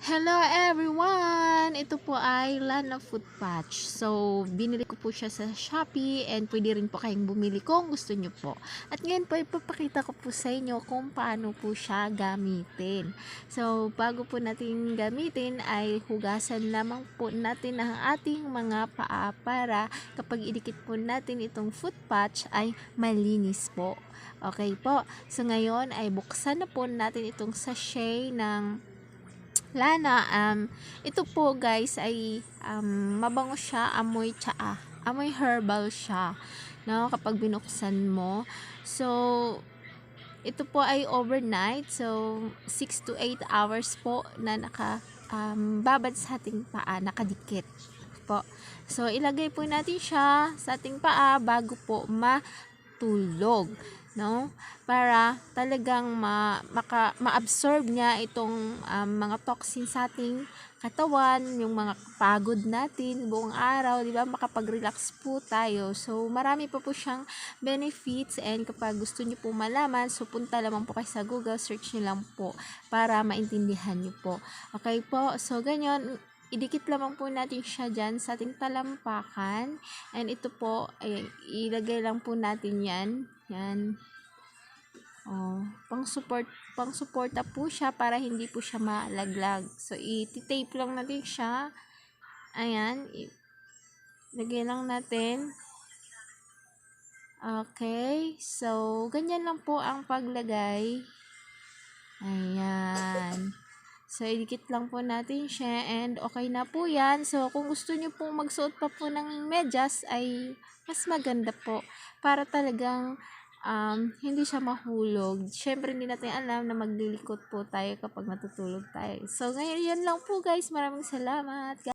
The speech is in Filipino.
Hello everyone! Ito po ay Lana Foot Patch. So, binili ko po siya sa Shopee and pwede rin po kayong bumili kung gusto nyo po. At ngayon po, ipapakita ko po sa inyo kung paano po siya gamitin. So, bago po natin gamitin ay hugasan lamang po natin ang ating mga paa para kapag idikit po natin itong foot patch ay malinis po. Okay po. So, ngayon ay buksan na po natin itong sachet ng Lana. Ito po guys ay mabango siya, amoy tsaa, amoy herbal siya, no, kapag binuksan mo. So, ito po ay overnight, so 6 to 8 hours po na babad sa ating paa, nakadikit po. So, ilagay po natin siya sa ating paa bago po matulog, no? Para talagang ma-absorb niya itong mga toxins sa ating katawan, yung mga pagod natin buong araw, di ba? Makapag-relax po tayo. So, marami pa po siyang benefits, and kapag gusto niyo po malaman, so punta lamang po kayo sa Google, search niyo lang po para maintindihan niyo po. Okay po? So, ganyan, idikit lamang po natin siya dyan sa ating talampakan, and ito po ay ilagay lang po natin yan. Pang-suporta po siya para hindi po siya malaglag. So, i-tape lang natin siya. Ayan, lagay lang natin. Okay, so ganyan lang po ang paglagay. Ayan. So, idikit lang po natin siya, and okay na po yan. So, kung gusto nyo po magsuot pa po ng medyas ay mas maganda po para talagang hindi siya mahulog. Syempre, hindi natin alam na maglilikot po tayo kapag natutulog tayo. So, ngayon yan lang po guys. Maraming salamat.